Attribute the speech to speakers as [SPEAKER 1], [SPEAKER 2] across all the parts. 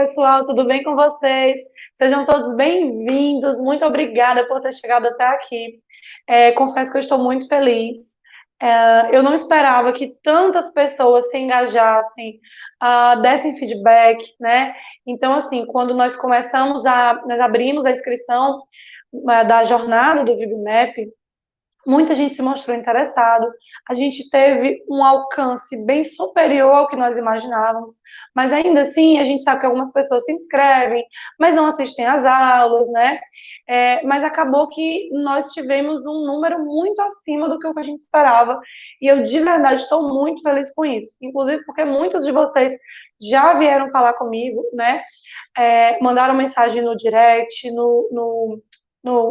[SPEAKER 1] pessoal, tudo bem com vocês? Sejam todos bem-vindos. Muito obrigada por ter chegado até aqui. Confesso que eu estou muito feliz. Eu não esperava que tantas pessoas se engajassem, dessem feedback, né? Então, assim, quando nós abrimos a inscrição, da jornada do VibMap, muita gente se mostrou interessado, a gente teve um alcance bem superior ao que nós imaginávamos, mas ainda assim a gente sabe que algumas pessoas se inscrevem, mas não assistem às aulas, né? Mas acabou que nós tivemos um número muito acima do que a gente esperava, e eu de verdade estou muito feliz com isso, inclusive porque muitos de vocês já vieram falar comigo, né? Mandaram mensagem no direct, no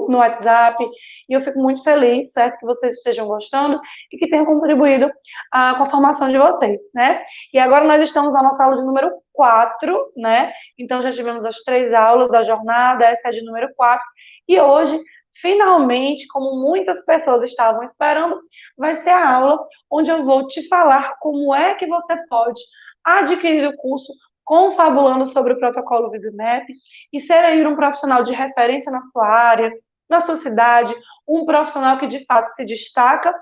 [SPEAKER 1] WhatsApp, e eu fico muito feliz, certo, que vocês estejam gostando e que tenham contribuído com a formação de vocês, né? E agora nós estamos na nossa aula de número 4, né? Então já tivemos as 3 aulas da jornada, essa é a de número 4, e hoje, finalmente, como muitas pessoas estavam esperando, vai ser a aula onde eu vou te falar como é que você pode adquirir o curso confabulando sobre o protocolo VibMap e ser aí um profissional de referência na sua área, na sua cidade, um profissional que de fato se destaca,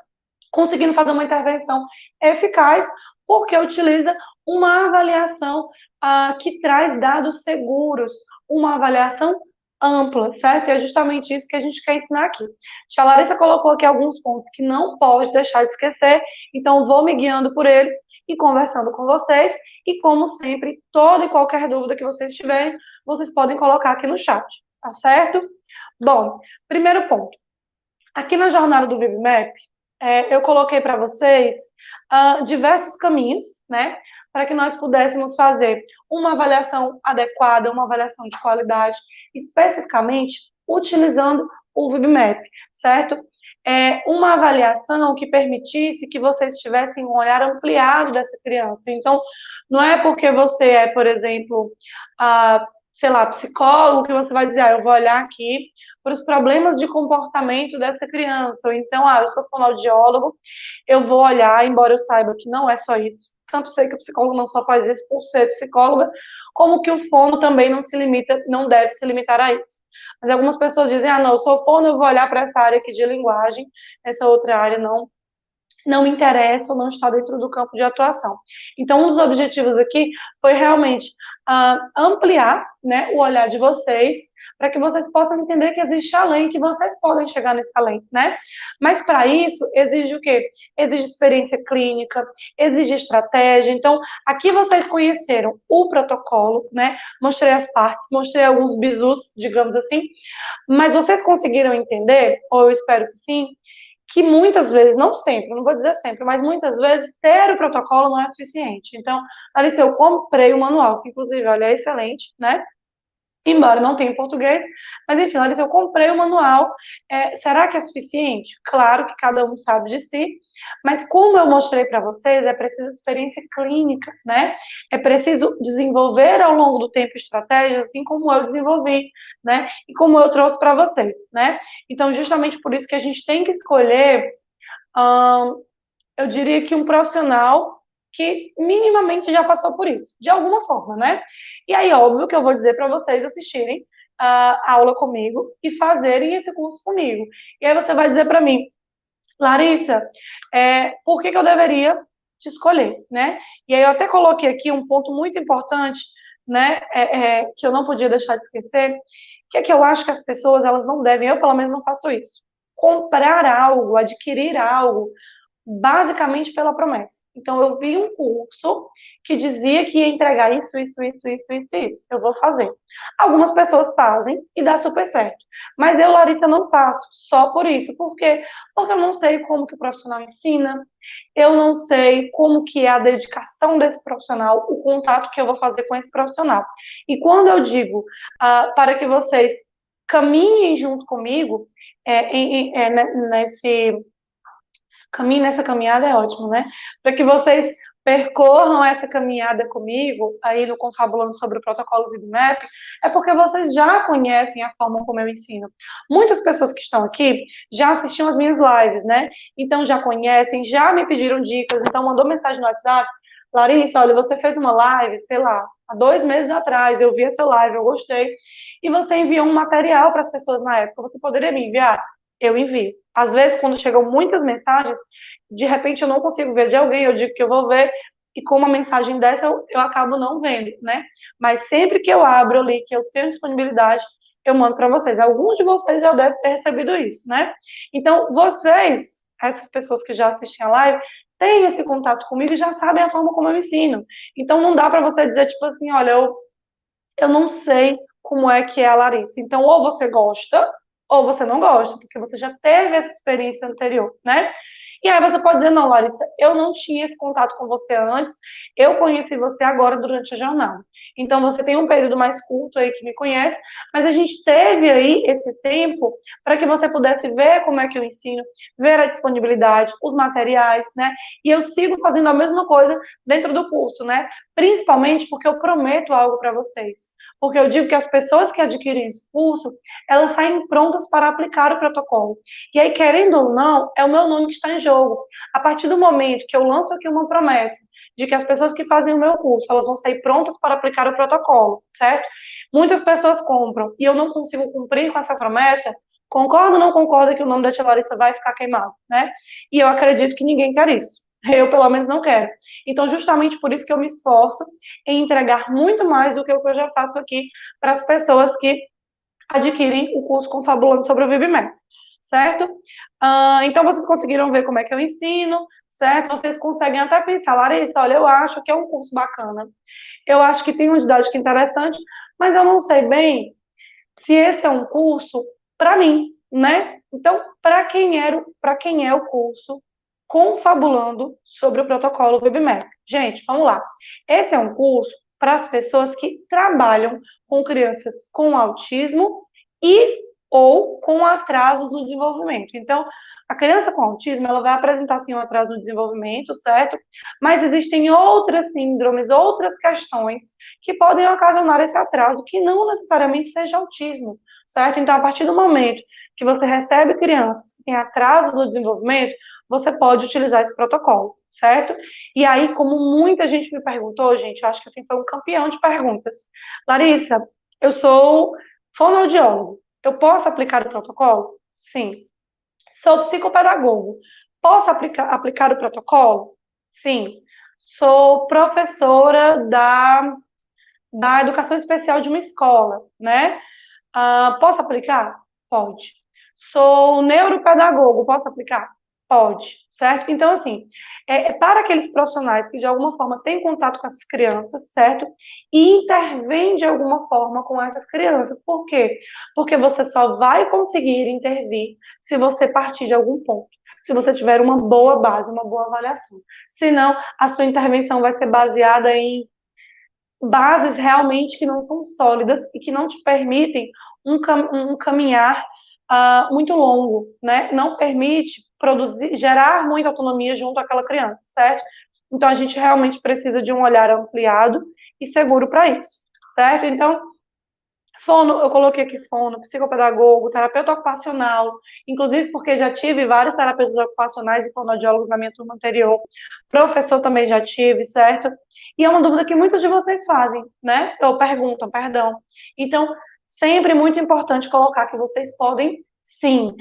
[SPEAKER 1] conseguindo fazer uma intervenção eficaz, porque utiliza uma avaliação que traz dados seguros, uma avaliação ampla, certo? E é justamente isso que a gente quer ensinar aqui. A Larissa colocou aqui alguns pontos que não pode deixar de esquecer, então vou me guiando por eles e conversando com vocês, e como sempre, toda e qualquer dúvida que vocês tiverem, vocês podem colocar aqui no chat, tá certo? Bom, primeiro ponto. Aqui na jornada do VibMap, eu coloquei para vocês diversos caminhos, né, para que nós pudéssemos fazer uma avaliação adequada, uma avaliação de qualidade, especificamente utilizando o VibMap, certo? Uma avaliação que permitisse que vocês tivessem um olhar ampliado dessa criança. Então, não é porque você é, por exemplo, sei lá, psicólogo, que você vai dizer, eu vou olhar aqui para os problemas de comportamento dessa criança, ou então, eu sou fonoaudiólogo, eu vou olhar, embora eu saiba que não é só isso, tanto sei que o psicólogo não só faz isso por ser psicóloga, como que o fono também não deve se limitar a isso. Mas algumas pessoas dizem, não, eu sou fono, eu vou olhar para essa área aqui de linguagem, essa outra área não me interessa ou não está dentro do campo de atuação. Então, um dos objetivos aqui foi realmente ampliar, né, o olhar de vocês, para que vocês possam entender que existe além, que vocês podem chegar nesse além, né? Mas para isso, exige o quê? Exige experiência clínica, exige estratégia. Então, aqui vocês conheceram o protocolo, né? Mostrei as partes, mostrei alguns bizus, digamos assim, mas vocês conseguiram entender, ou eu espero que sim, que muitas vezes, não sempre, não vou dizer sempre, mas muitas vezes ter o protocolo não é suficiente. Então, Alice, eu comprei o manual, que inclusive, olha, é excelente, né? Embora não tenha em português, mas enfim, Larissa, eu comprei o manual. Será que é suficiente? Claro que cada um sabe de si, mas como eu mostrei para vocês, é preciso experiência clínica, né? É preciso desenvolver ao longo do tempo estratégias, assim como eu desenvolvi, né? E como eu trouxe para vocês, né? Então, justamente por isso que a gente tem que escolher, eu diria que um profissional que minimamente já passou por isso, de alguma forma, né? E aí, óbvio que eu vou dizer para vocês assistirem a aula comigo e fazerem esse curso comigo. E aí você vai dizer para mim, Larissa, por que eu deveria te escolher, né? E aí eu até coloquei aqui um ponto muito importante, né, que eu não podia deixar de esquecer, que é que eu acho que as pessoas, elas não devem, eu pelo menos não faço isso, comprar algo, adquirir algo, basicamente pela promessa. Então, eu vi um curso que dizia que ia entregar isso. Eu vou fazer. Algumas pessoas fazem e dá super certo. Mas eu, Larissa, não faço só por isso. Por quê? Porque eu não sei como que o profissional ensina, eu não sei como que é a dedicação desse profissional, o contato que eu vou fazer com esse profissional. E quando eu digo para que vocês caminhem junto comigo, caminho nessa caminhada é ótimo, né? Para que vocês percorram essa caminhada comigo, aí no Confabulando sobre o protocolo VibMap, é porque vocês já conhecem a forma como eu ensino. Muitas pessoas que estão aqui já assistiam as minhas lives, né? Então já conhecem, já me pediram dicas, então mandou mensagem no WhatsApp, Larissa, olha, você fez uma live, sei lá, há 2 meses atrás, eu vi essa live, eu gostei, e você enviou um material para as pessoas na época, você poderia me enviar? Eu envio. Às vezes, quando chegam muitas mensagens, de repente eu não consigo ver de alguém, eu digo que eu vou ver, e com uma mensagem dessa eu acabo não vendo, né? Mas sempre que eu abro ali, que eu tenho disponibilidade, eu mando para vocês. Alguns de vocês já devem ter recebido isso, né? Então, vocês, essas pessoas que já assistem a live, têm esse contato comigo e já sabem a forma como eu ensino. Então, não dá para você dizer, tipo assim, olha, eu não sei como é que é a Larissa. Então, ou você gosta, ou você não gosta, porque você já teve essa experiência anterior, né? E aí você pode dizer, não, Larissa, eu não tinha esse contato com você antes, eu conheci você agora durante a jornada. Então você tem um período mais curto aí que me conhece, mas a gente teve aí esse tempo para que você pudesse ver como é que eu ensino, ver a disponibilidade, os materiais, né? E eu sigo fazendo a mesma coisa dentro do curso, né? Principalmente porque eu prometo algo para vocês. Porque eu digo que as pessoas que adquirem esse curso, elas saem prontas para aplicar o protocolo. E aí, querendo ou não, é o meu nome que está em jogo. A partir do momento que eu lanço aqui uma promessa de que as pessoas que fazem o meu curso, elas vão sair prontas para aplicar o protocolo, certo? Muitas pessoas compram e eu não consigo cumprir com essa promessa, concorda ou não concorda que o nome da tia Larissa vai ficar queimado, né? E eu acredito que ninguém quer isso. Eu, pelo menos, não quero. Então, justamente por isso que eu me esforço em entregar muito mais do que o que eu já faço aqui para as pessoas que adquirem o curso Confabulando sobre o VibMap, certo? Então, vocês conseguiram ver como é que eu ensino, certo? Vocês conseguem até pensar, Larissa, olha, eu acho que é um curso bacana, eu acho que tem uma didática interessante, mas eu não sei bem se esse é um curso para mim, né? Então, para quem é o curso Confabulando sobre o protocolo VibMap? Gente, vamos lá. Esse é um curso para as pessoas que trabalham com crianças com autismo e ou com atrasos no desenvolvimento. Então, a criança com autismo, ela vai apresentar, sim, um atraso no desenvolvimento, certo? Mas existem outras síndromes, outras questões que podem ocasionar esse atraso, que não necessariamente seja autismo, certo? Então, a partir do momento que você recebe crianças que têm atrasos no desenvolvimento, você pode utilizar esse protocolo, certo? E aí, como muita gente me perguntou, gente, eu acho que assim foi um campeão de perguntas. Larissa, eu sou fonoaudiólogo. Eu posso aplicar o protocolo? Sim. Sou psicopedagogo. Posso aplicar o protocolo? Sim. Sou professora da educação especial de uma escola, né? Posso aplicar? Pode. Sou neuropedagogo, posso aplicar? Pode, certo? Então, assim, para aqueles profissionais que de alguma forma têm contato com essas crianças, certo? E intervêm de alguma forma com essas crianças. Por quê? Porque você só vai conseguir intervir se você partir de algum ponto. Se você tiver uma boa base, uma boa avaliação. Senão, a sua intervenção vai ser baseada em bases realmente que não são sólidas e que não te permitem um caminhar muito longo, né? Não permite produzir, gerar muita autonomia junto àquela criança, certo? Então, a gente realmente precisa de um olhar ampliado e seguro para isso, certo? Então, fono, eu coloquei aqui fono, psicopedagogo, terapeuta ocupacional, inclusive porque já tive vários terapeutas ocupacionais e fonoaudiólogos na minha turma anterior, professor também já tive, certo? E é uma dúvida que muitos de vocês fazem, né? Ou perguntam, perdão. Então, sempre muito importante colocar que vocês podem, sim,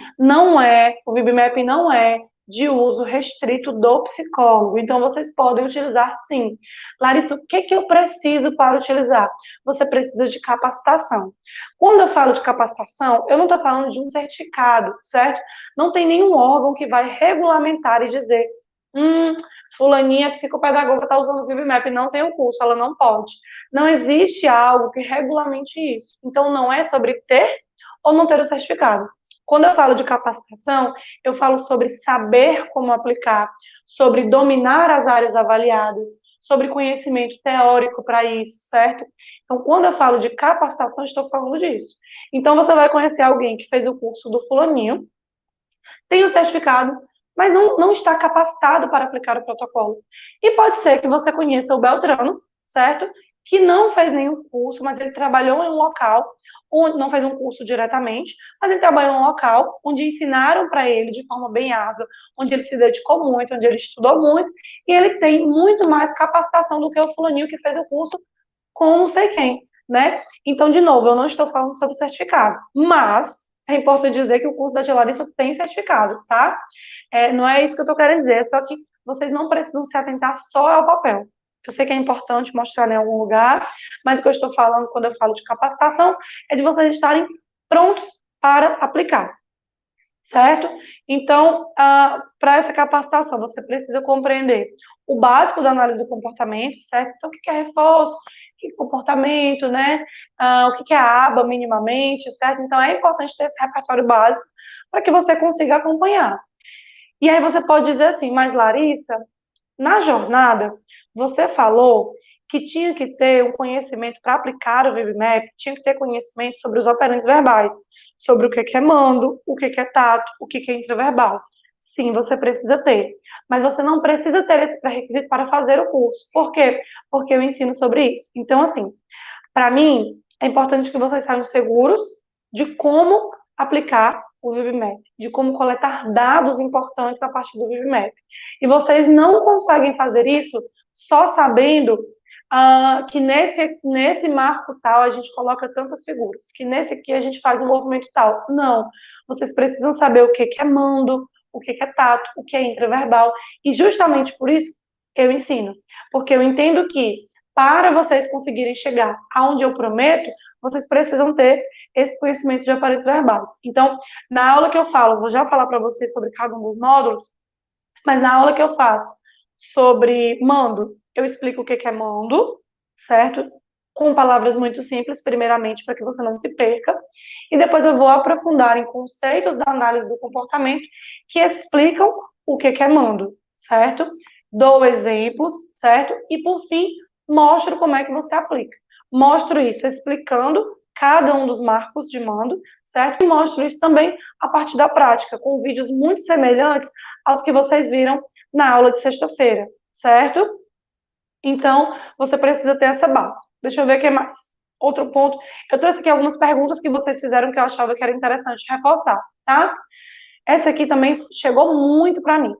[SPEAKER 1] o VibMap não é de uso restrito do psicólogo, então vocês podem utilizar sim. Larissa, o que eu preciso para utilizar? Você precisa de capacitação. Quando eu falo de capacitação, eu não estou falando de um certificado, certo? Não tem nenhum órgão que vai regulamentar e dizer, fulaninha psicopedagoga está usando o VibMap, não tem o curso, ela não pode. Não existe algo que regulamente isso. Então, não é sobre ter ou não ter o certificado. Quando eu falo de capacitação, eu falo sobre saber como aplicar, sobre dominar as áreas avaliadas, sobre conhecimento teórico para isso, certo? Então, quando eu falo de capacitação, estou falando disso. Então, você vai conhecer alguém que fez o curso do fulaninho, tem o certificado, mas não está capacitado para aplicar o protocolo. E pode ser que você conheça o Beltrano, certo? que não fez nenhum curso, mas ele trabalhou em um local, onde não fez um curso diretamente, mas ele trabalhou em um local onde ensinaram para ele de forma bem árdua, onde ele se dedicou muito, onde ele estudou muito, e ele tem muito mais capacitação do que o fulaninho que fez o curso com não sei quem, né? Então, de novo, eu não estou falando sobre certificado, mas é importante dizer que o curso da tia Larissa tem certificado, tá? Não é isso que eu estou querendo dizer, é só que vocês não precisam se atentar só ao papel. Eu sei que é importante mostrar em algum lugar, mas o que eu estou falando quando eu falo de capacitação é de vocês estarem prontos para aplicar, certo? Então, para essa capacitação, você precisa compreender o básico da análise do comportamento, certo? Então, o que é reforço, o que é comportamento, né? O que é a aba minimamente, certo? Então, é importante ter esse repertório básico para que você consiga acompanhar. E aí você pode dizer assim, mas Larissa, na jornada, você falou que tinha que ter um conhecimento para aplicar o VibMap, tinha que ter conhecimento sobre os operantes verbais, sobre o que é mando, o que é tato, o que é intraverbal. Sim, você precisa ter, mas você não precisa ter esse pré-requisito para fazer o curso. Por quê? Porque eu ensino sobre isso. Então, assim, para mim, é importante que vocês saiam seguros de como aplicar o VibMap, de como coletar dados importantes a partir do VibMap. E vocês não conseguem fazer isso só sabendo que nesse marco tal a gente coloca tantas figuras, que nesse aqui a gente faz um movimento tal. Não. Vocês precisam saber o que é mando, o que é tato, o que é intraverbal. E justamente por isso eu ensino. Porque eu entendo que para vocês conseguirem chegar aonde eu prometo, vocês precisam ter esse conhecimento de aparelhos verbais. Então, na aula que eu falo, vou já falar para vocês sobre cada um dos módulos, mas na aula que eu faço sobre mando, eu explico o que é mando, certo? Com palavras muito simples, primeiramente, para que você não se perca. E depois eu vou aprofundar em conceitos da análise do comportamento que explicam o que é mando, certo? Dou exemplos, certo? E, por fim, mostro como é que você aplica. Mostro isso explicando cada um dos marcos de mando, certo? E mostro isso também a partir da prática, com vídeos muito semelhantes aos que vocês viram na aula de sexta-feira, certo? Então, você precisa ter essa base. Deixa eu ver o que mais. Outro ponto. Eu trouxe aqui algumas perguntas que vocês fizeram que eu achava que era interessante reforçar, tá? Essa aqui também chegou muito para mim.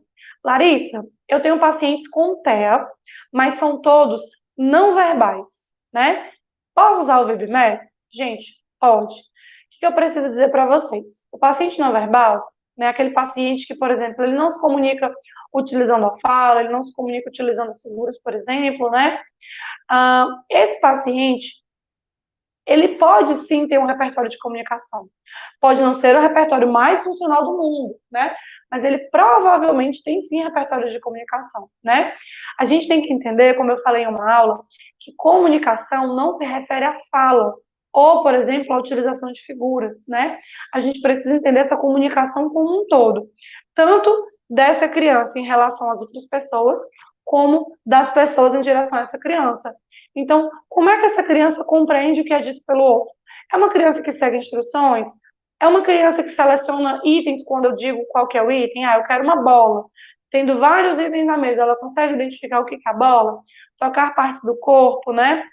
[SPEAKER 1] Larissa, eu tenho pacientes com TEA, mas são todos não verbais, né? Posso usar o VibMap? Gente, pode. O que eu preciso dizer para vocês? O paciente não verbal, né, aquele paciente que, por exemplo, ele não se comunica utilizando a fala, ele não se comunica utilizando as figuras, por exemplo, né? Esse paciente, ele pode sim ter um repertório de comunicação. Pode não ser o repertório mais funcional do mundo, né? Mas ele provavelmente tem sim repertório de comunicação, né? A gente tem que entender, como eu falei em uma aula, que comunicação não se refere à fala, ou, por exemplo, à utilização de figuras, né? A gente precisa entender essa comunicação como um todo, tanto dessa criança em relação às outras pessoas, como das pessoas em direção a essa criança. Então, como é que essa criança compreende o que é dito pelo outro? É uma criança que segue instruções? É uma criança que seleciona itens quando eu digo qual que é o item? Eu quero uma bola. Tendo vários itens na mesa, ela consegue identificar o que é a bola? Tocar partes do corpo, né?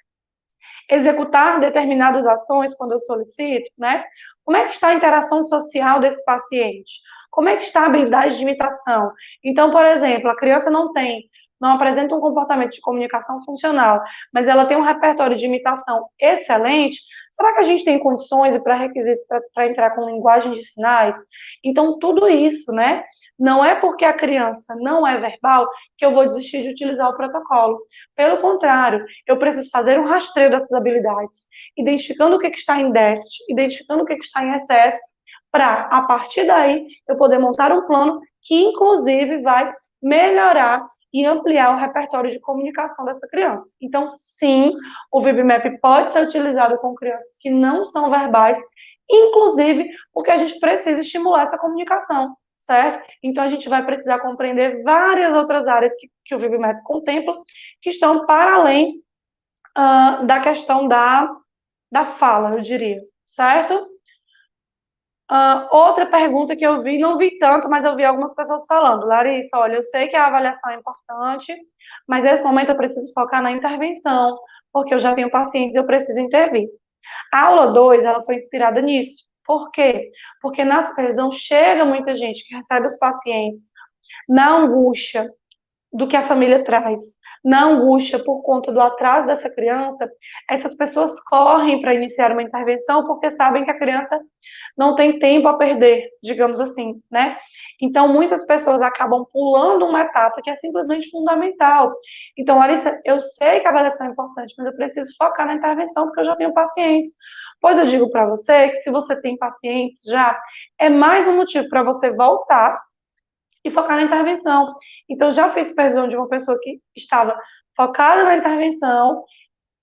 [SPEAKER 1] Executar determinadas ações quando eu solicito, né? Como é que está a interação social desse paciente? Como é que está a habilidade de imitação? Então, por exemplo, a criança não apresenta um comportamento de comunicação funcional, mas ela tem um repertório de imitação excelente. Será que a gente tem condições e pré-requisitos para entrar com linguagem de sinais? Então, tudo isso, né? Não é porque a criança não é verbal que eu vou desistir de utilizar o protocolo. Pelo contrário, eu preciso fazer um rastreio dessas habilidades, identificando o que está em déficit, identificando o que está em excesso, para, a partir daí, eu poder montar um plano que, inclusive, vai melhorar e ampliar o repertório de comunicação dessa criança. Então, sim, o VibMap pode ser utilizado com crianças que não são verbais, inclusive porque a gente precisa estimular essa comunicação, certo? Então, a gente vai precisar compreender várias outras áreas que o VibMap contempla, que estão para além da questão da fala, eu diria, certo? Outra pergunta que eu vi, não vi tanto, mas eu vi algumas pessoas falando. Larissa, olha, eu sei que a avaliação é importante, mas nesse momento eu preciso focar na intervenção, porque eu já tenho pacientes, eu preciso intervir. A aula 2, ela foi inspirada nisso. Por quê? Porque na supervisão chega muita gente que recebe os pacientes na angústia do que a família traz, na angústia por conta do atraso dessa criança, essas pessoas correm para iniciar uma intervenção porque sabem que a criança não tem tempo a perder, digamos assim, né? Então, muitas pessoas acabam pulando uma etapa que é simplesmente fundamental. Então, Larissa, eu sei que a avaliação é importante, mas eu preciso focar na intervenção porque eu já tenho pacientes. Pois eu digo para você que se você tem pacientes já, é mais um motivo para você voltar e focar na intervenção. Então, já fiz supervisão de uma pessoa que estava focada na intervenção,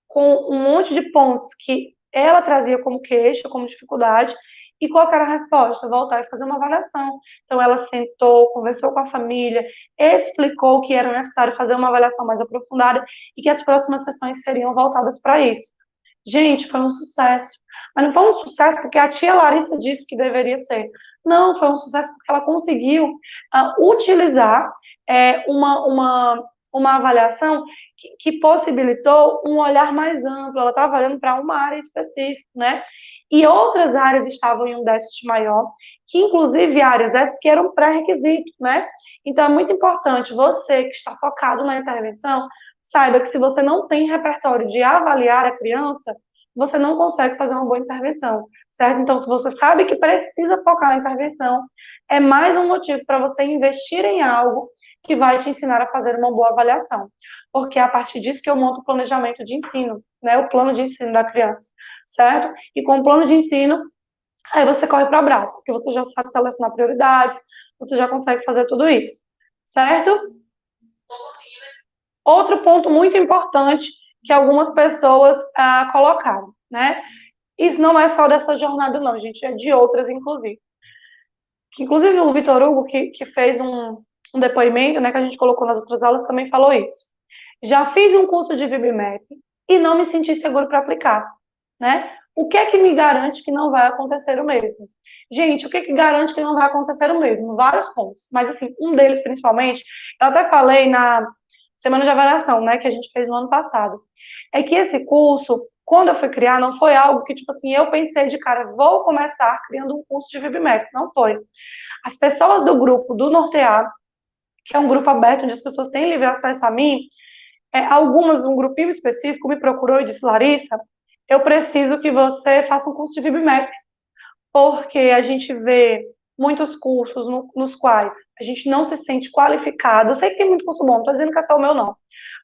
[SPEAKER 1] com um monte de pontos que ela trazia como queixa, como dificuldade, e qual era a resposta? Voltar e fazer uma avaliação. Então, ela sentou, conversou com a família, explicou que era necessário fazer uma avaliação mais aprofundada e que as próximas sessões seriam voltadas para isso. Gente, foi um sucesso. Mas não foi um sucesso porque a tia Larissa disse que deveria ser. Não, foi um sucesso porque ela conseguiu utilizar uma avaliação que possibilitou um olhar mais amplo. Ela estava olhando para uma área específica, né? E outras áreas estavam em um déficit maior, que inclusive áreas essas que eram pré-requisitos, né? Então é muito importante você que está focado na intervenção, saiba que se você não tem repertório de avaliar a criança, você não consegue fazer uma boa intervenção, certo? Então, se você sabe que precisa focar na intervenção, é mais um motivo para você investir em algo que vai te ensinar a fazer uma boa avaliação. Porque é a partir disso que eu monto o planejamento de ensino, né? O plano de ensino da criança, certo? E com o plano de ensino, aí você corre para o abraço, porque você já sabe selecionar prioridades, você já consegue fazer tudo isso, certo? Outro ponto muito importante que algumas pessoas colocaram, né? Isso não é só dessa jornada, não, gente, é de outras, inclusive. Que, inclusive, o Vitor Hugo, que fez um depoimento, né, que a gente colocou nas outras aulas, também falou isso. Já fiz um curso de VibMap e não me senti seguro para aplicar, né? O que é que me garante que não vai acontecer o mesmo? Gente, o que é que garante que não vai acontecer o mesmo? Vários pontos, mas assim, um deles principalmente, eu até falei na semana de avaliação, né, que a gente fez no ano passado, é que esse curso, quando eu fui criar, não foi algo que, tipo assim, eu pensei de cara, vou começar criando um curso de VibMap, não foi. As pessoas do grupo do Nortear, que é um grupo aberto onde as pessoas têm livre acesso a mim, algumas, um grupinho específico, me procurou e disse, Larissa, eu preciso que você faça um curso de VibMap, porque a gente vê muitos cursos nos quais a gente não se sente qualificado. Eu sei que tem muito curso bom, não estou dizendo que esse é o meu, não.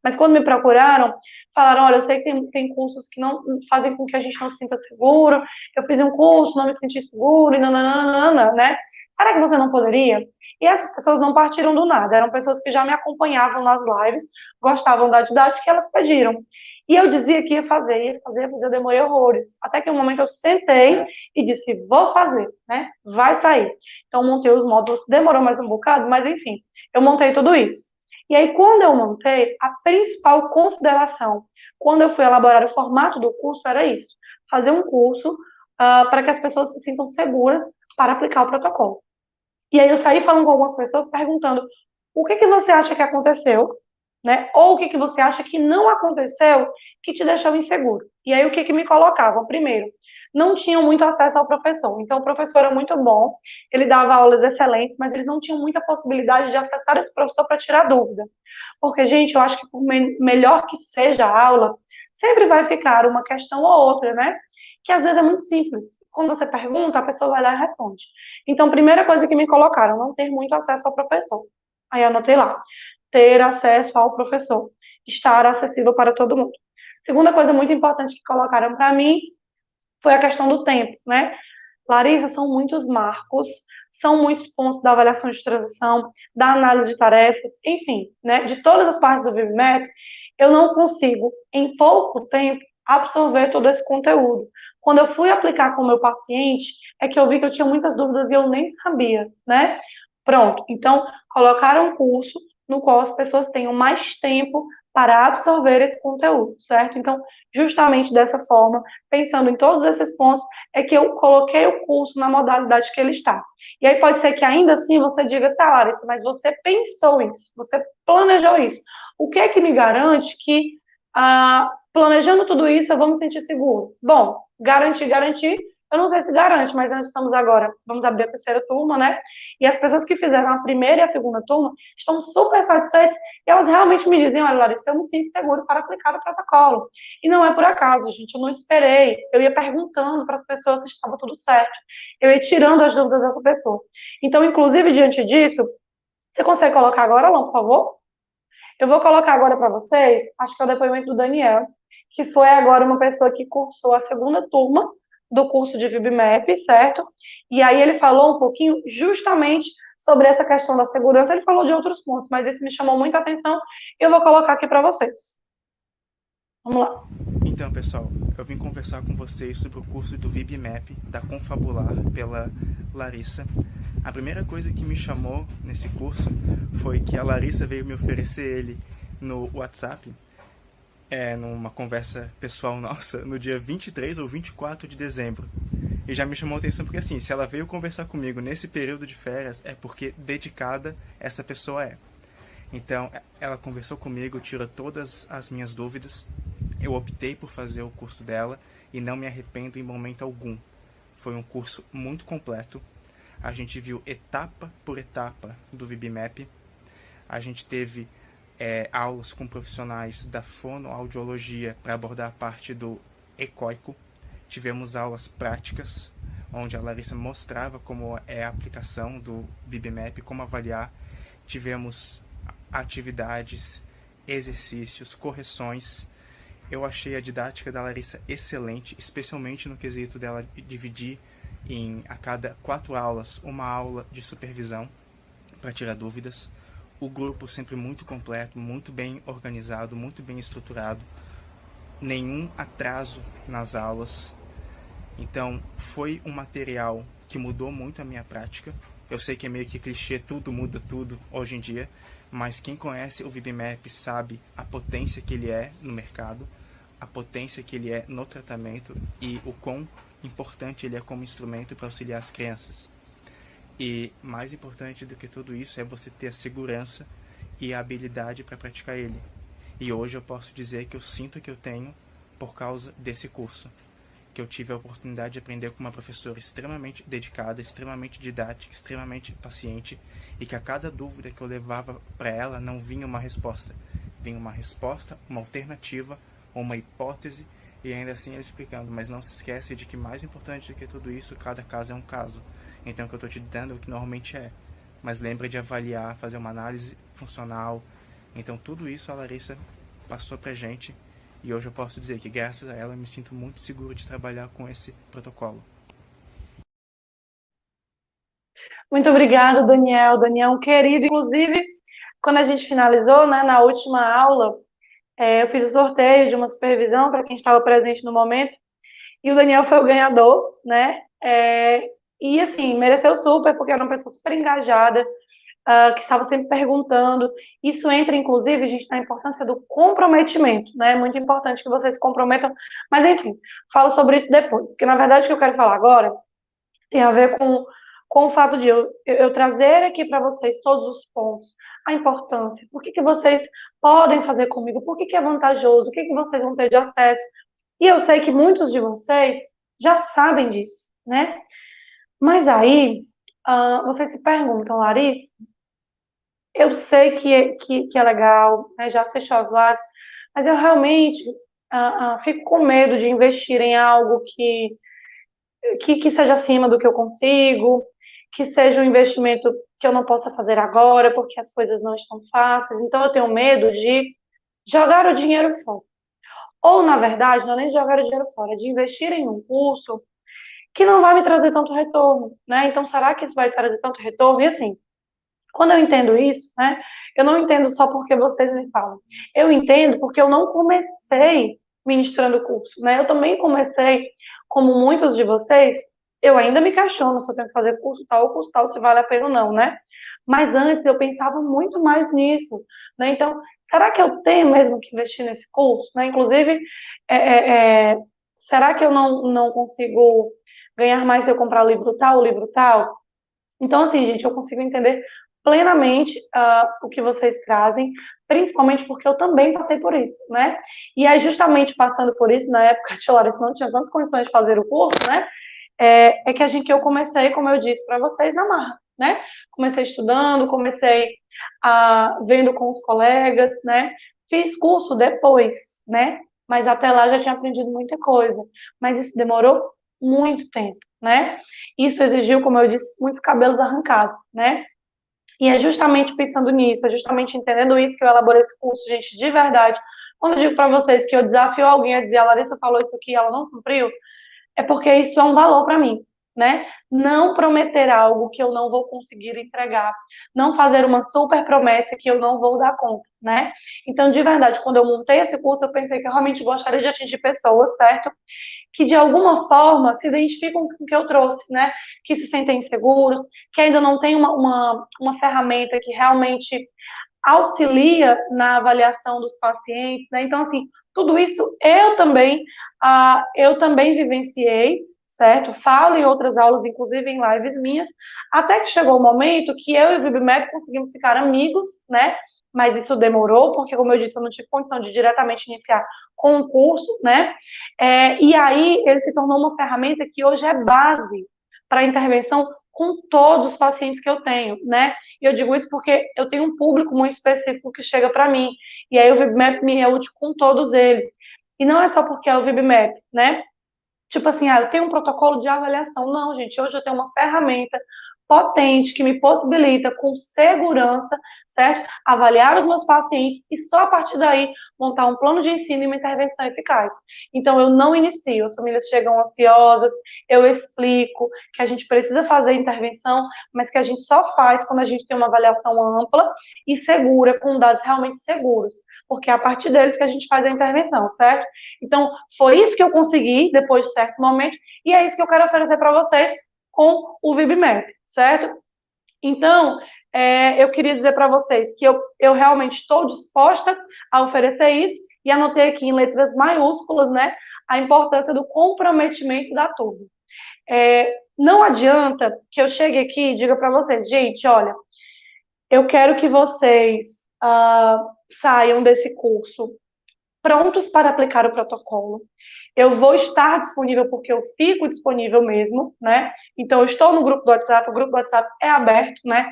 [SPEAKER 1] Mas quando me procuraram, falaram, olha, eu sei que tem cursos que não fazem com que a gente não se sinta seguro, eu fiz um curso, não me senti seguro, e nananana, né? Será que você não poderia? E essas pessoas não partiram do nada, eram pessoas que já me acompanhavam nas lives, gostavam da didática e elas pediram. E eu dizia que ia fazer, eu demorei horrores. Até que um momento eu sentei e disse, vou fazer, né? Vai sair. Então montei os módulos, demorou mais um bocado, mas enfim, eu montei tudo isso. E aí, quando eu montei, a principal consideração, quando eu fui elaborar o formato do curso, era isso: fazer um curso para que as pessoas se sintam seguras para aplicar o protocolo. E aí eu saí falando com algumas pessoas, perguntando o que você acha que aconteceu, né? Ou o que você acha que não aconteceu que te deixou inseguro. E aí o que me colocavam? Primeiro, não tinham muito acesso ao professor. Então o professor era muito bom, ele dava aulas excelentes, mas eles não tinham muita possibilidade de acessar esse professor para tirar dúvida. Porque, gente, eu acho que por melhor que seja a aula, sempre vai ficar uma questão ou outra, né? Que às vezes é muito simples. Quando você pergunta, a pessoa vai lá e responde. Então, primeira coisa que me colocaram, não ter muito acesso ao professor. Aí eu anotei lá, ter acesso ao professor, estar acessível para todo mundo. Segunda coisa muito importante que colocaram para mim foi a questão do tempo, né? Larissa, são muitos marcos, são muitos pontos da avaliação de transição, da análise de tarefas, enfim, né? De todas as partes do VibMap, eu não consigo, em pouco tempo, absorver todo esse conteúdo. Quando eu fui aplicar com o meu paciente, é que eu vi que eu tinha muitas dúvidas e eu nem sabia, né? Pronto, então, colocaram um curso no qual as pessoas tenham mais tempo para absorver esse conteúdo, certo? Então, justamente dessa forma, pensando em todos esses pontos, é que eu coloquei o curso na modalidade que ele está. E aí pode ser que ainda assim você diga, tá, Larissa, mas você pensou isso, você planejou isso. O que é que me garante que planejando tudo isso, eu vou me sentir seguro. Bom, garantir, eu não sei se garante, mas nós estamos agora, vamos abrir a terceira turma, né? E as pessoas que fizeram a primeira e a segunda turma estão super satisfeitas e elas realmente me dizem, olha, Larissa, eu me sinto seguro para aplicar o protocolo. E não é por acaso, gente, eu não esperei. Eu ia perguntando para as pessoas se estava tudo certo. Eu ia tirando as dúvidas dessa pessoa. Então, inclusive, diante disso, você consegue colocar agora, Alan, por favor? Eu vou colocar agora para vocês, acho que é o depoimento do Daniel, que foi agora uma pessoa que cursou a segunda turma do curso de VibMap, certo? E aí ele falou um pouquinho justamente sobre essa questão da segurança, ele falou de outros pontos, mas esse me chamou muita atenção e eu vou colocar aqui para vocês. Vamos lá.
[SPEAKER 2] Então, pessoal, eu vim conversar com vocês sobre o curso do VibMap da Confabular pela Larissa. A primeira coisa que me chamou nesse curso foi que a Larissa veio me oferecer ele no WhatsApp, numa conversa pessoal nossa, no dia 23 ou 24 de dezembro. E já me chamou a atenção porque, assim, se ela veio conversar comigo nesse período de férias, é porque dedicada essa pessoa é. Então, ela conversou comigo, tirou todas as minhas dúvidas. Eu optei por fazer o curso dela e não me arrependo em momento algum. Foi um curso muito completo. A gente viu etapa por etapa do VibMap. A gente teve aulas com profissionais da fonoaudiologia para abordar a parte do ecoico. Tivemos aulas práticas, onde a Larissa mostrava como é a aplicação do VibMap, como avaliar. Tivemos atividades, exercícios, correções. Eu achei a didática da Larissa excelente, especialmente no quesito dela dividir a cada 4 aulas, uma aula de supervisão para tirar dúvidas. O grupo sempre muito completo, muito bem organizado, muito bem estruturado. Nenhum atraso nas aulas. Então, foi um material que mudou muito a minha prática. Eu sei que é meio que clichê, tudo muda tudo hoje em dia, mas quem conhece o VibMap sabe a potência que ele é no mercado, a potência que ele é no tratamento e o quão importante ele é como instrumento para auxiliar as crianças. E mais importante do que tudo isso é você ter a segurança e a habilidade para praticar ele. E hoje eu posso dizer que eu sinto que eu tenho por causa desse curso, que eu tive a oportunidade de aprender com uma professora extremamente dedicada, extremamente didática, extremamente paciente, e que a cada dúvida que eu levava para ela não vinha uma resposta. Vinha uma resposta, uma alternativa, uma hipótese, e ainda assim ela explicando, mas não se esquece de que mais importante do que tudo isso, cada caso é um caso. Então o que eu estou te dando é o que normalmente é. Mas lembra de avaliar, fazer uma análise funcional. Então tudo isso a Larissa passou pra gente. E hoje eu posso dizer que graças a ela eu me sinto muito seguro de trabalhar com esse protocolo.
[SPEAKER 1] Muito obrigada, Daniel. Daniel, um querido. Inclusive, quando a gente finalizou, né, na última aula, eu fiz o sorteio de uma supervisão para quem estava presente no momento, e o Daniel foi o ganhador, né? E assim, mereceu super, porque era uma pessoa super engajada, que estava sempre perguntando. Isso entra, inclusive, gente, na importância do comprometimento, né? É muito importante que vocês se comprometam. Mas, enfim, falo sobre isso depois, porque na verdade o que eu quero falar agora tem a ver com o fato de eu trazer aqui para vocês todos os pontos, a importância, por que vocês podem fazer comigo, por que é vantajoso, o que vocês vão ter de acesso. E eu sei que muitos de vocês já sabem disso, né? Mas aí, vocês se perguntam, Larissa, eu sei que é legal, né? Já assistiu as lives, mas eu realmente fico com medo de investir em algo que seja acima do que eu consigo, que seja um investimento que eu não possa fazer agora, porque as coisas não estão fáceis. Então, eu tenho medo de jogar o dinheiro fora. Ou, na verdade, não é nem de jogar o dinheiro fora, é de investir em um curso que não vai me trazer tanto retorno, né? Então, será que isso vai trazer tanto retorno? E assim, quando eu entendo isso, né? Eu não entendo só porque vocês me falam. Eu entendo porque eu não comecei ministrando o curso, né? Eu também comecei, como muitos de vocês, eu ainda me questiono se eu tenho que fazer curso tal ou curso tal, se vale a pena ou não, né? Mas antes eu pensava muito mais nisso, né? Então, será que eu tenho mesmo que investir nesse curso, né? Inclusive, será que eu não consigo ganhar mais se eu comprar o livro tal? Então, assim, gente, eu consigo entender plenamente o que vocês trazem, principalmente porque eu também passei por isso, né? E aí, justamente passando por isso, na época, a Larissa não tinha tantas condições de fazer o curso, né? Que eu comecei, como eu disse para vocês, na marra, né? Comecei estudando, comecei vendo com os colegas, né? Fiz curso depois, né? Mas até lá já tinha aprendido muita coisa. Mas isso demorou muito tempo, né? Isso exigiu, como eu disse, muitos cabelos arrancados, né? E é justamente pensando nisso, é justamente entendendo isso que eu elaborei esse curso, gente, de verdade. Quando eu digo para vocês que eu desafio alguém a dizer, a Larissa falou isso aqui e ela não cumpriu, é porque isso é um valor para mim, né? Não prometer algo que eu não vou conseguir entregar, não fazer uma super promessa que eu não vou dar conta, né? Então, de verdade, quando eu montei esse curso, eu pensei que eu realmente gostaria de atingir pessoas, certo? Que de alguma forma se identificam com o que eu trouxe, né? Que se sentem inseguros, que ainda não tem uma ferramenta que realmente auxilia na avaliação dos pacientes, né? Então, assim, tudo isso eu também vivenciei, certo? Falo em outras aulas, inclusive em lives minhas, até que chegou o momento que eu e o VibMap conseguimos ficar amigos, né? Mas isso demorou, porque, como eu disse, eu não tive condição de diretamente iniciar com o curso, né? E aí ele se tornou uma ferramenta que hoje é base para intervenção com todos os pacientes que eu tenho, né? E eu digo isso porque eu tenho um público muito específico que chega para mim, e aí o VibMap me é útil com todos eles. E não é só porque é o VibMap, né? Tipo assim, eu tenho um protocolo de avaliação. Não, gente, hoje eu tenho uma ferramenta potente que me possibilita, com segurança, certo? Avaliar os meus pacientes e só a partir daí montar um plano de ensino e uma intervenção eficaz. Então, eu não inicio, as famílias chegam ansiosas, eu explico que a gente precisa fazer intervenção, mas que a gente só faz quando a gente tem uma avaliação ampla e segura, com dados realmente seguros, porque é a partir deles que a gente faz a intervenção, certo? Então, foi isso que eu consegui depois de certo momento, e é isso que eu quero oferecer para vocês com o VibMap, certo? Então, eu queria dizer para vocês que eu realmente estou disposta a oferecer isso, e anotei aqui em letras maiúsculas, né, a importância do comprometimento da turma. Não adianta que eu chegue aqui e diga para vocês, gente, olha, eu quero que vocês saiam desse curso prontos para aplicar o protocolo. Eu vou estar disponível porque eu fico disponível mesmo, né? Então, eu estou no grupo do WhatsApp, o grupo do WhatsApp é aberto, né?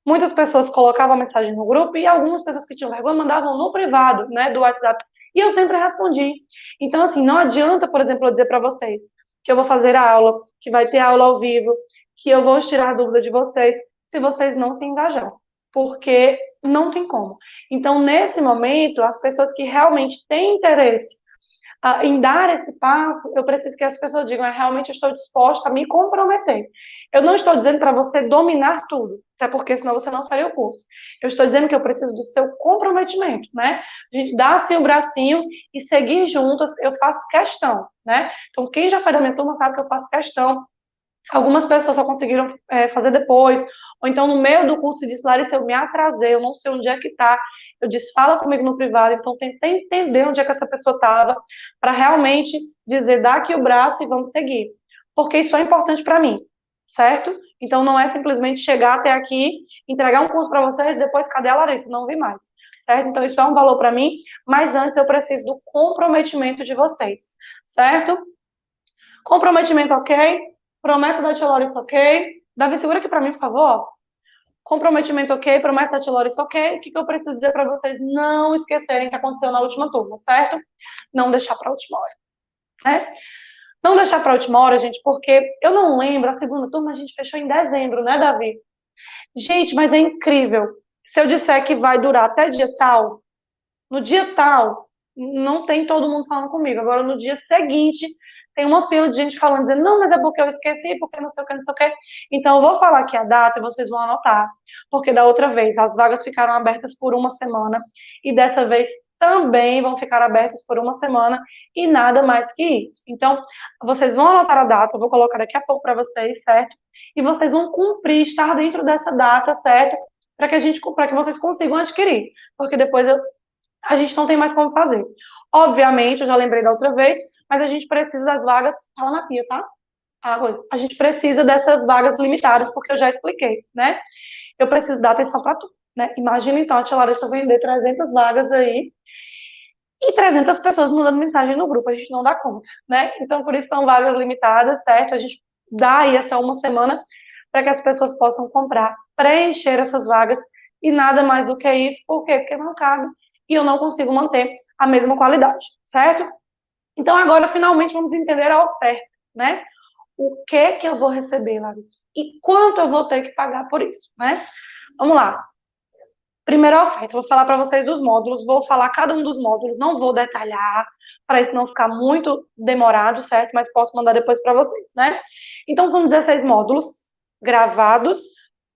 [SPEAKER 1] Muitas pessoas colocavam a mensagem no grupo e algumas pessoas que tinham vergonha mandavam no privado, né, do WhatsApp. E eu sempre respondi. Então, assim, não adianta, por exemplo, eu dizer para vocês que eu vou fazer a aula, que vai ter aula ao vivo, que eu vou tirar dúvida de vocês, se vocês não se engajam. Porque não tem como. Então, nesse momento, as pessoas que realmente têm interesse em dar esse passo, eu preciso que as pessoas digam, realmente estou disposta a me comprometer. Eu não estou dizendo para você dominar tudo, até porque senão você não faria o curso. Eu estou dizendo que eu preciso do seu comprometimento, né? A gente dá assim o bracinho e seguir juntas, eu faço questão, né? Então, quem já foi da minha turma sabe que eu faço questão. Algumas pessoas só conseguiram fazer depois, ou então no meio do curso disse, Larissa, eu me atrasei, eu não sei onde é que está. Eu disse, fala comigo no privado, então tentei entender onde é que essa pessoa estava, para realmente dizer, dá aqui o braço e vamos seguir. Porque isso é importante para mim, certo? Então não é simplesmente chegar até aqui, entregar um curso para vocês, depois cadê a Larissa? Não vi mais, certo? Então isso é um valor para mim, mas antes eu preciso do comprometimento de vocês, certo? Comprometimento ok, promessa da Tia Larissa ok, Davi, segura aqui para mim, por favor. Comprometimento ok, promessa da Tia Larissa ok. O que eu preciso dizer para vocês não esquecerem que aconteceu na última turma, certo? Não deixar para a última hora, né? Não deixar para a última hora, gente, porque eu não lembro, a segunda turma a gente fechou em dezembro, né, Davi? Gente, mas é incrível. Se eu disser que vai durar até dia tal, no dia tal, não tem todo mundo falando comigo. Agora, no dia seguinte, tem uma fila de gente falando, dizendo, não, mas é porque eu esqueci, porque não sei o que, não sei o que. Então, eu vou falar aqui a data e vocês vão anotar. Porque da outra vez, as vagas ficaram abertas por uma semana. E dessa vez também vão ficar abertas por uma semana e nada mais que isso. Então, vocês vão anotar a data, eu vou colocar daqui a pouco para vocês, certo? E vocês vão cumprir, estar dentro dessa data, certo? Para que vocês consigam adquirir. Porque depois a gente não tem mais como fazer. Obviamente, eu já lembrei da outra vez, mas a gente precisa das vagas, fala na pia, tá? A gente precisa dessas vagas limitadas, porque eu já expliquei, né? eu preciso dar atenção para tudo, né? Imagina, então, a tia Larissa vender 300 vagas aí e 300 pessoas mandando mensagem no grupo, a gente não dá conta, né? Então, por isso são vagas limitadas, certo? A gente dá aí essa uma semana para que as pessoas possam comprar, preencher essas vagas e nada mais do que isso. Por quê? Porque não cabe e eu não consigo manter a mesma qualidade, certo? Então, agora, finalmente, vamos entender a oferta, né? O que eu vou receber, Larissa? E quanto eu vou ter que pagar por isso, né? Vamos lá. Primeira oferta, vou falar para vocês dos módulos, vou falar cada um dos módulos, não vou detalhar, para isso não ficar muito demorado, certo? Mas posso mandar depois para vocês, né? Então, são 16 módulos gravados,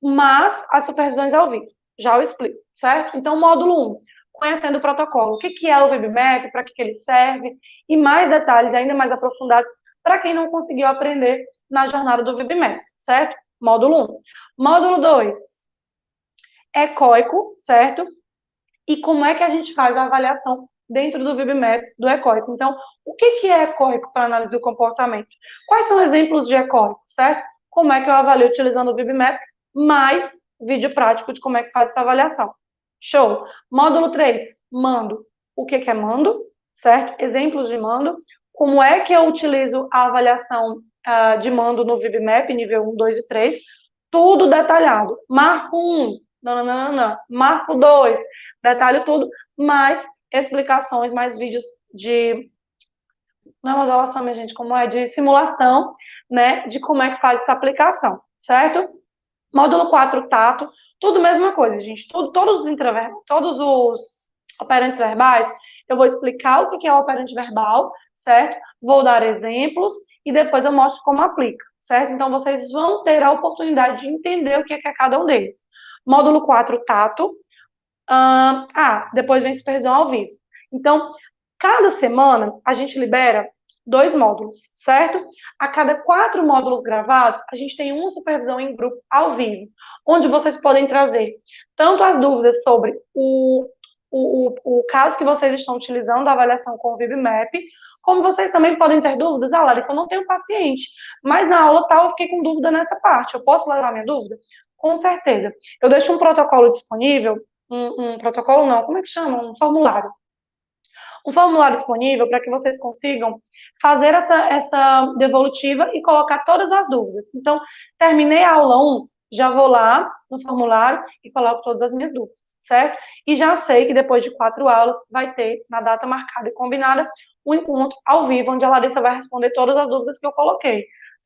[SPEAKER 1] mas as supervisões ao vivo. Já eu explico, certo? Então, módulo 1, conhecendo o protocolo. O que é o VibMap, para que ele serve, e mais detalhes, ainda mais aprofundados, para quem não conseguiu aprender na jornada do VibMap, certo? Módulo 1. Módulo 2, ecoico, certo? E como é que a gente faz a avaliação dentro do VibMap do ecoico. Então, o que é ecoico para análise do comportamento? Quais são exemplos de ecoico, certo? Como é que eu avalio utilizando o VibMap, mais vídeo prático de como é que faz essa avaliação. Show! Módulo 3, mando. O que é mando, certo? Exemplos de mando. Como é que eu utilizo a avaliação de mando no VibMap, nível 1, 2 e 3. Tudo detalhado. Marco 1, marco 2, detalhe tudo, mais explicações, mais vídeos de, não é modelação, minha gente, como é, de simulação, né, de como é que faz essa aplicação, certo? Módulo 4, tato, tudo mesma coisa, gente, todos os operantes verbais, eu vou explicar o que é o operante verbal, certo? Vou dar exemplos e depois eu mostro como aplica, certo? Então, vocês vão ter a oportunidade de entender o que é cada um deles. Módulo 4, tato. Depois vem supervisão ao vivo. Então, cada semana, a gente libera 2 módulos, certo? A cada 4 módulos gravados, a gente tem uma supervisão em grupo ao vivo, onde vocês podem trazer tanto as dúvidas sobre o caso que vocês estão utilizando, a avaliação com o VibMap, como vocês também podem ter dúvidas. Larissa, eu não tenho paciente, mas na aula tal eu fiquei com dúvida nessa parte, eu posso levar minha dúvida? Com certeza. Eu deixo um protocolo disponível, um protocolo não, como é que chama? Um formulário. Um formulário disponível para que vocês consigam fazer essa devolutiva e colocar todas as dúvidas. Então, terminei a aula 1, já vou lá no formulário e coloco todas as minhas dúvidas, certo? E já sei que depois de 4 aulas vai ter, na data marcada e combinada, um encontro ao vivo, onde a Larissa vai responder todas as dúvidas que eu coloquei.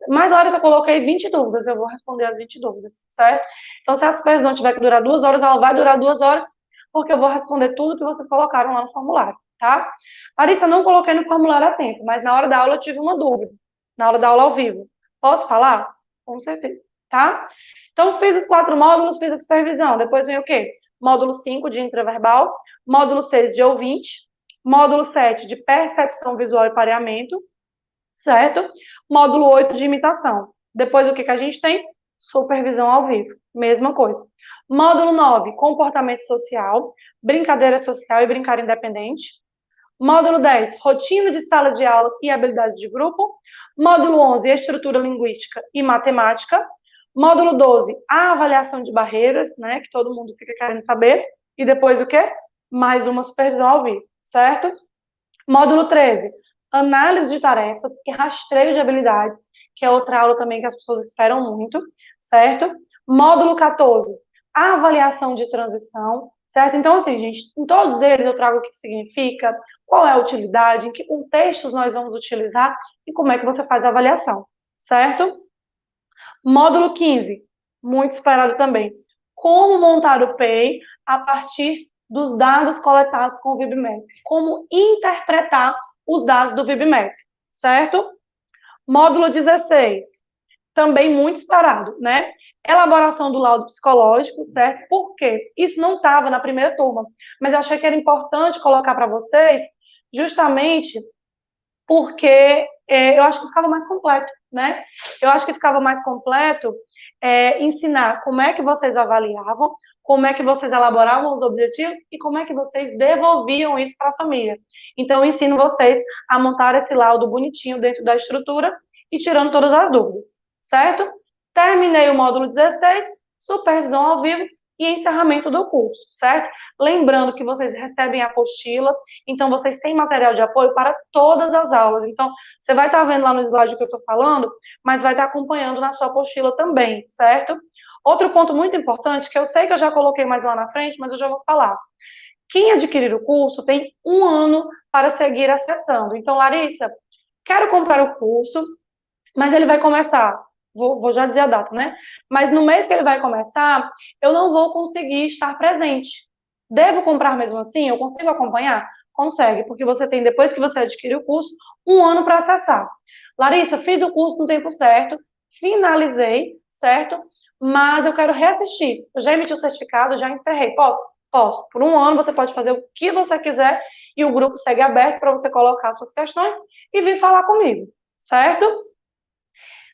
[SPEAKER 1] Mas, Larissa, eu coloquei 20 dúvidas, eu vou responder as 20 dúvidas, certo? Então, se a supervisão tiver que durar 2 horas, ela vai durar 2 horas, porque eu vou responder tudo que vocês colocaram lá no formulário, tá? Larissa, não coloquei no formulário a tempo, mas na hora da aula eu tive uma dúvida. Na hora da aula ao vivo. Posso falar? Com certeza, tá? Então, fiz os 4 módulos, fiz a supervisão. Depois vem o quê? Módulo 5 de intraverbal, módulo 6 de ouvinte, módulo 7 de percepção visual e pareamento, certo? Módulo 8 de imitação. Depois o que a gente tem? Supervisão ao vivo, mesma coisa. Módulo 9, comportamento social, brincadeira social e brincar independente. Módulo 10, rotina de sala de aula e habilidades de grupo. Módulo 11, estrutura linguística e matemática. Módulo 12, a avaliação de barreiras, né, que todo mundo fica querendo saber. E depois o quê? Mais uma supervisão ao vivo, certo? Módulo 13, análise de tarefas e rastreio de habilidades, que é outra aula também que as pessoas esperam muito, certo? Módulo 14, a avaliação de transição, certo? Então, assim, gente, em todos eles eu trago o que significa, qual é a utilidade, em que contextos nós vamos utilizar e como é que você faz a avaliação, certo? Módulo 15, muito esperado também, como montar o PEI a partir dos dados coletados com o VibMap, como interpretar os dados do VibMap, certo? Módulo 16, também muito esperado, né? Elaboração do laudo psicológico, certo? Por quê? Isso não estava na primeira turma, mas eu achei que era importante colocar para vocês, justamente porque eu acho que ficava mais completo, né? Eu acho que ficava mais completo ensinar como é que vocês avaliavam, como é que vocês elaboravam os objetivos e como é que vocês devolviam isso para a família. Então, eu ensino vocês a montar esse laudo bonitinho dentro da estrutura e tirando todas as dúvidas, certo? Terminei o módulo 16, supervisão ao vivo e encerramento do curso, certo? Lembrando que vocês recebem a apostila, então vocês têm material de apoio para todas as aulas. Então, você vai estar vendo lá no slide o que eu estou falando, mas vai estar acompanhando na sua apostila também, certo? Outro ponto muito importante, que eu sei que eu já coloquei mais lá na frente, mas eu já vou falar. Quem adquirir o curso tem 1 ano para seguir acessando. Então, Larissa, quero comprar o curso, mas ele vai começar, vou já dizer a data, né? Mas no mês que ele vai começar, eu não vou conseguir estar presente. Devo comprar mesmo assim? Eu consigo acompanhar? Consegue, porque você tem, depois que você adquirir o curso, 1 ano para acessar. Larissa, fiz o curso no tempo certo, finalizei, certo? Mas eu quero reassistir. Eu já emiti o certificado, já encerrei. Posso? Posso. Por 1 ano você pode fazer o que você quiser e o grupo segue aberto para você colocar suas questões e vir falar comigo, certo?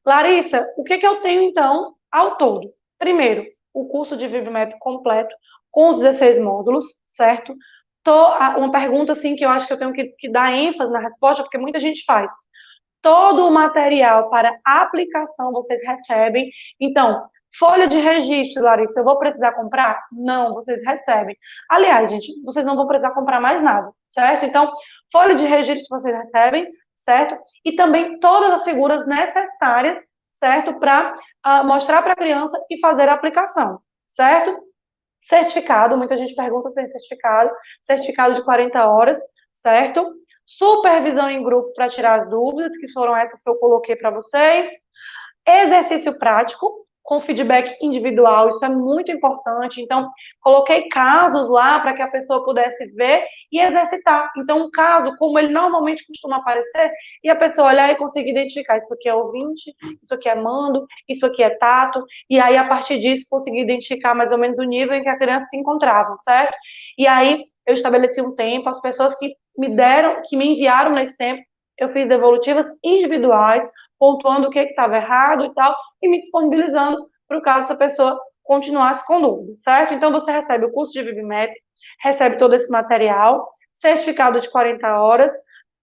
[SPEAKER 1] Larissa, o que eu tenho, então, ao todo? Primeiro, o curso de VibMap completo, com os 16 módulos, certo? Uma pergunta, assim, que eu acho que eu tenho que dar ênfase na resposta, porque muita gente faz. Todo o material para aplicação vocês recebem. Então, folha de registro, Larissa, eu vou precisar comprar? Não, vocês recebem. Aliás, gente, vocês não vão precisar comprar mais nada, certo? Então, folha de registro vocês recebem, certo? E também todas as figuras necessárias, certo? Para mostrar para a criança e fazer a aplicação, certo? Certificado, muita gente pergunta se tem certificado de 40 horas, certo? Supervisão em grupo para tirar as dúvidas, que foram essas que eu coloquei para vocês. Exercício prático, com feedback individual, isso é muito importante. Então, coloquei casos lá para que a pessoa pudesse ver e exercitar. Então, um caso, como ele normalmente costuma aparecer, e a pessoa olhar e conseguir identificar, isso aqui é ouvinte, isso aqui é mando, isso aqui é tato, e aí, a partir disso, conseguir identificar mais ou menos o nível em que a criança se encontrava, certo? E aí, eu estabeleci um tempo, as pessoas que me enviaram nesse tempo, eu fiz devolutivas individuais, pontuando o que estava errado e tal, e me disponibilizando para o caso essa pessoa continuasse com dúvida, certo? Então, você recebe o curso de VibMap, recebe todo esse material, certificado de 40 horas,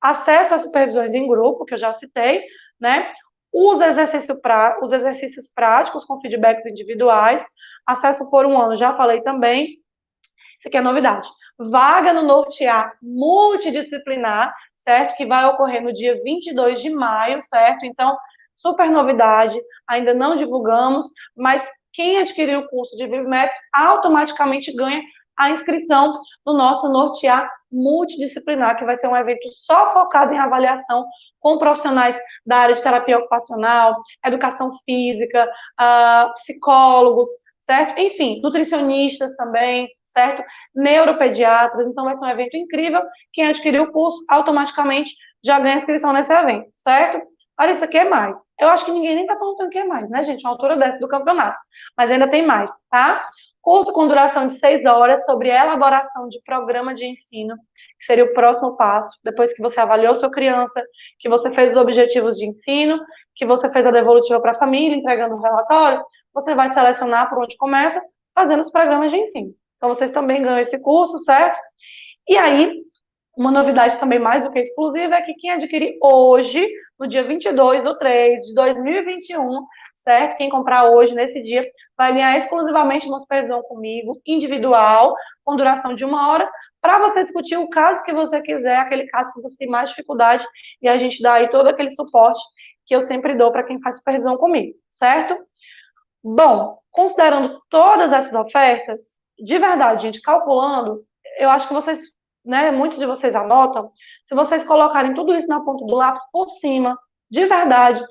[SPEAKER 1] acesso às supervisões em grupo, que eu já citei, né? Os exercícios práticos com feedbacks individuais, acesso por 1 ano, já falei também. Isso aqui é novidade. Vaga no Nortear multidisciplinar, certo? Que vai ocorrer no dia 22 de maio, certo? Então, super novidade, ainda não divulgamos, mas quem adquirir o curso de VibMap automaticamente ganha a inscrição no nosso Nortear multidisciplinar, que vai ser um evento só focado em avaliação com profissionais da área de terapia ocupacional, educação física, psicólogos, certo? Enfim, nutricionistas também, certo? Neuropediatras, então vai ser um evento incrível. Quem adquirir o curso, automaticamente já ganha inscrição nesse evento, certo? Olha, isso aqui é mais. Eu acho que ninguém nem está perguntando o que é mais, né, gente? Uma altura dessa do campeonato. Mas ainda tem mais, tá? Curso com duração de 6 horas sobre elaboração de programa de ensino, que seria o próximo passo, depois que você avaliou sua criança, que você fez os objetivos de ensino, que você fez a devolutiva para a família, entregando o relatório, você vai selecionar por onde começa, fazendo os programas de ensino. Então, vocês também ganham esse curso, certo? E aí, uma novidade também mais do que exclusiva é que quem adquirir hoje, no dia 22/3/2021, certo? Quem comprar hoje, nesse dia, vai ganhar exclusivamente uma supervisão comigo, individual, com duração de 1 hora, para você discutir o caso que você quiser, aquele caso que você tem mais dificuldade, e a gente dá aí todo aquele suporte que eu sempre dou para quem faz supervisão comigo, certo? Bom, considerando todas essas ofertas, de verdade, gente, calculando, eu acho que vocês, né, muitos de vocês anotam, se vocês colocarem tudo isso na ponta do lápis por cima, de verdade,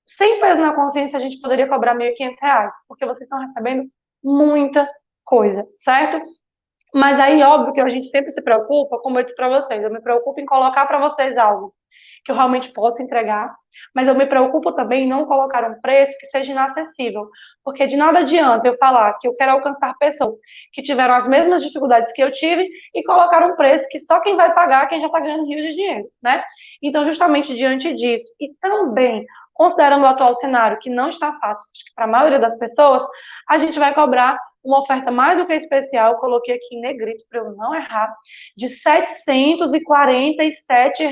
[SPEAKER 1] sem peso na consciência, a gente poderia cobrar R$ 1.500, porque vocês estão recebendo muita coisa, certo? Mas aí, óbvio que a gente sempre se preocupa, como eu disse para vocês, eu me preocupo em colocar para vocês algo que eu realmente possa entregar, mas eu me preocupo também em não colocar um preço que seja inacessível, porque de nada adianta eu falar que eu quero alcançar pessoas que tiveram as mesmas dificuldades que eu tive e colocar um preço que só quem vai pagar é quem já está ganhando rios de dinheiro, né? Então, justamente diante disso, e também considerando o atual cenário, que não está fácil para a maioria das pessoas, a gente vai cobrar uma oferta mais do que especial, eu coloquei aqui em negrito para eu não errar, de R$ 747,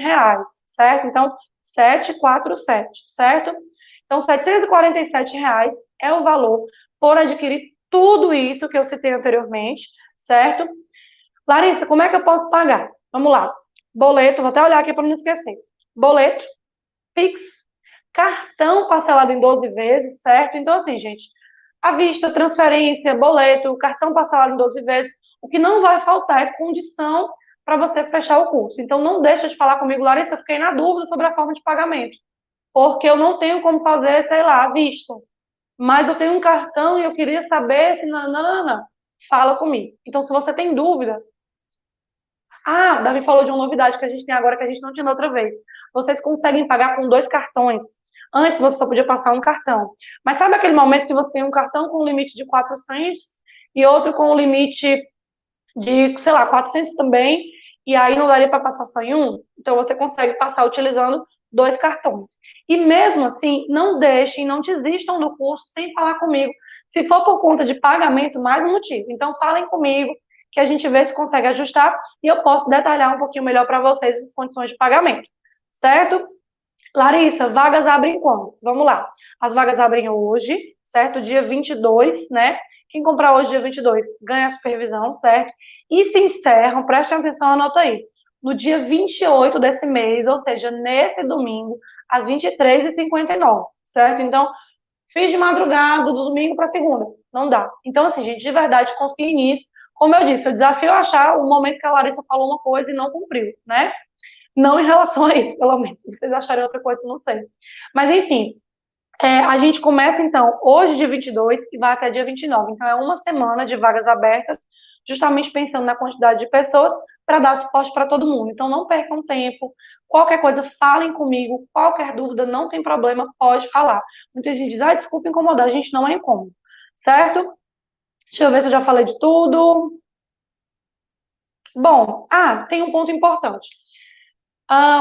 [SPEAKER 1] certo? Então, 747, certo? Então, R$ 747 é o valor por adquirir tudo isso que eu citei anteriormente, certo? Larissa, como é que eu posso pagar? Vamos lá. Boleto, vou até olhar aqui para não esquecer. Boleto, Pix, cartão parcelado em 12 vezes, certo? Então, assim, gente, à vista, transferência, boleto, cartão parcelado em 12 vezes, o que não vai faltar é condição para você fechar o curso. Então, não deixa de falar comigo, Larissa, eu fiquei na dúvida sobre a forma de pagamento, porque eu não tenho como fazer, sei lá, à vista. Mas eu tenho um cartão e eu queria saber se... Não. Fala comigo. Então, se você tem dúvida, Davi falou de uma novidade que a gente tem agora que a gente não tinha da outra vez. Vocês conseguem pagar com 2 cartões. Antes você só podia passar um cartão. Mas sabe aquele momento que você tem um cartão com um limite de 400 e outro com um limite de, sei lá, 400 também, e aí não daria para passar só em um? Então você consegue passar utilizando 2 cartões. E mesmo assim, não deixem, não desistam do curso sem falar comigo. Se for por conta de pagamento, mais um motivo. Então falem comigo, que a gente vê se consegue ajustar e eu posso detalhar um pouquinho melhor para vocês as condições de pagamento, certo? Larissa, vagas abrem quando? Vamos lá. As vagas abrem hoje, certo? Dia 22, né? Quem comprar hoje, dia 22, ganha a supervisão, certo? E se encerram, prestem atenção, anota aí, no dia 28 desse mês, ou seja, nesse domingo, às 23h59, certo? Então, fiz de madrugada, do domingo para segunda. Não dá. Então, assim, gente, de verdade, confie nisso. Como eu disse, eu desafio a achar o momento que a Larissa falou uma coisa e não cumpriu, né? Não em relação a isso, pelo menos. Se vocês acharem outra coisa, não sei. Mas, enfim, a gente começa, então, hoje, dia 22, e vai até dia 29. Então, é uma semana de vagas abertas, justamente pensando na quantidade de pessoas para dar suporte para todo mundo. Então, não percam tempo. Qualquer coisa, falem comigo. Qualquer dúvida, não tem problema, pode falar. Muita gente diz, desculpa incomodar. A gente não é incômodo, certo? Deixa eu ver se eu já falei de tudo. Bom, tem um ponto importante.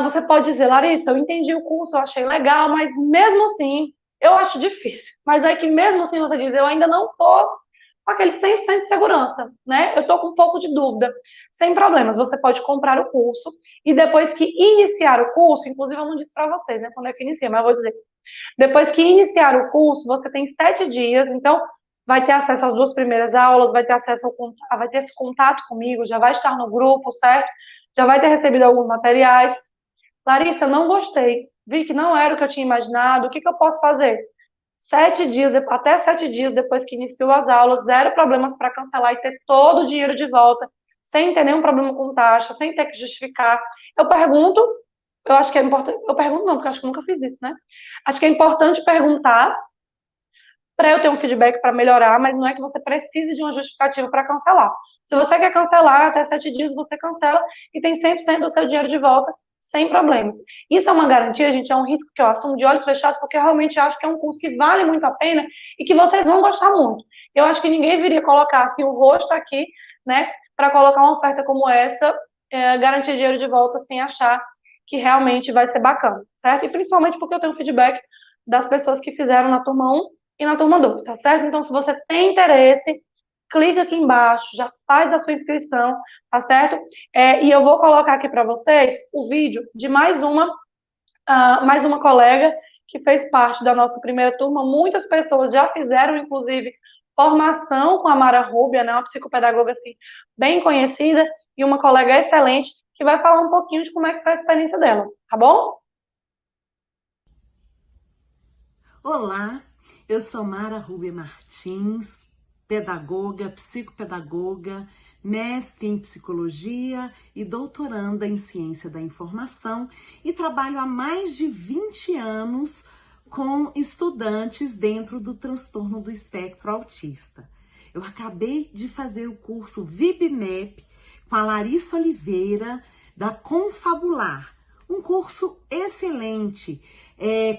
[SPEAKER 1] Você pode dizer, Larissa, eu entendi o curso, eu achei legal, mas mesmo assim, eu acho difícil. Mas é que mesmo assim você diz, eu ainda não estou com aquele 100% de segurança, né? Eu estou com um pouco de dúvida. Sem problemas, você pode comprar o curso e depois que iniciar o curso, inclusive eu não disse para vocês, né, quando é que inicia, mas eu vou dizer. Depois que iniciar o curso, você tem 7 dias, então vai ter acesso às 2 primeiras aulas, vai ter acesso vai ter esse contato comigo, já vai estar no grupo, certo? Já vai ter recebido alguns materiais. Larissa, não gostei. Vi que não era o que eu tinha imaginado. O que eu posso fazer? 7 dias, até 7 dias depois que iniciou as aulas, zero problemas para cancelar e ter todo o dinheiro de volta, sem ter nenhum problema com taxa, sem ter que justificar. Eu pergunto, eu acho que é importante. Eu pergunto não, porque eu acho que eu nunca fiz isso, né? Acho que é importante perguntar para eu ter um feedback para melhorar, mas não é que você precise de uma justificativa para cancelar. Se você quer cancelar, até 7 dias você cancela e tem 100% do seu dinheiro de volta, sem problemas. Isso é uma garantia, gente, é um risco que eu assumo de olhos fechados, porque eu realmente acho que é um curso que vale muito a pena e que vocês vão gostar muito. Eu acho que ninguém viria colocar assim o rosto aqui, né, para colocar uma oferta como essa, garantir dinheiro de volta sem achar que realmente vai ser bacana, certo? E principalmente porque eu tenho feedback das pessoas que fizeram na turma 1 e na turma 2, tá certo? Então, se você tem interesse, clica aqui embaixo, já faz a sua inscrição, tá certo? E eu vou colocar aqui para vocês o vídeo de mais uma colega que fez parte da nossa primeira turma. Muitas pessoas já fizeram, inclusive, formação com a Mara Rubia, né, uma psicopedagoga assim, bem conhecida, e uma colega excelente, que vai falar um pouquinho de como é que foi a experiência dela, tá bom?
[SPEAKER 3] Olá, eu sou Mara Rubia Martins, pedagoga, psicopedagoga, mestre em psicologia e doutoranda em ciência da informação e trabalho há mais de 20 anos com estudantes dentro do transtorno do espectro autista. Eu acabei de fazer o curso VIBMAP com a Larissa Oliveira, da Confabular, um curso excelente,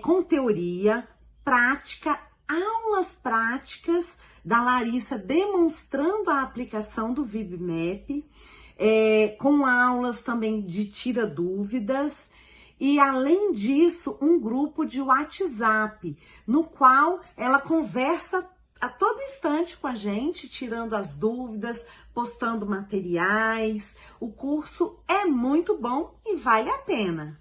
[SPEAKER 3] com teoria, prática, aulas práticas da Larissa demonstrando a aplicação do VIBMAP, com aulas também de tira dúvidas e, além disso, um grupo de WhatsApp, no qual ela conversa a todo instante com a gente, tirando as dúvidas, postando materiais. O curso é muito bom e vale a pena.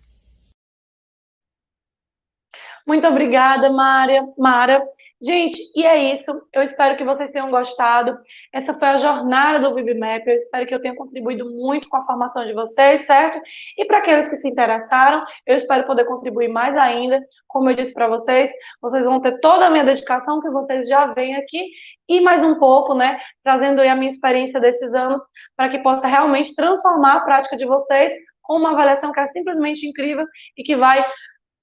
[SPEAKER 1] Muito obrigada, Mara. Gente, e é isso. Eu espero que vocês tenham gostado. Essa foi a jornada do VibMap. Eu espero que eu tenha contribuído muito com a formação de vocês, certo? E para aqueles que se interessaram, eu espero poder contribuir mais ainda. Como eu disse para vocês, vocês vão ter toda a minha dedicação que vocês já veem aqui e mais um pouco, né? Trazendo aí a minha experiência desses anos para que possa realmente transformar a prática de vocês com uma avaliação que é simplesmente incrível e que vai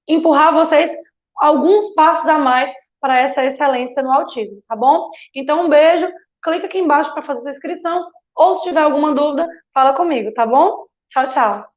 [SPEAKER 1] empurrar vocês alguns passos a mais para essa excelência no autismo, tá bom? Então, um beijo, clica aqui embaixo para fazer sua inscrição, ou se tiver alguma dúvida, fala comigo, tá bom? Tchau, tchau!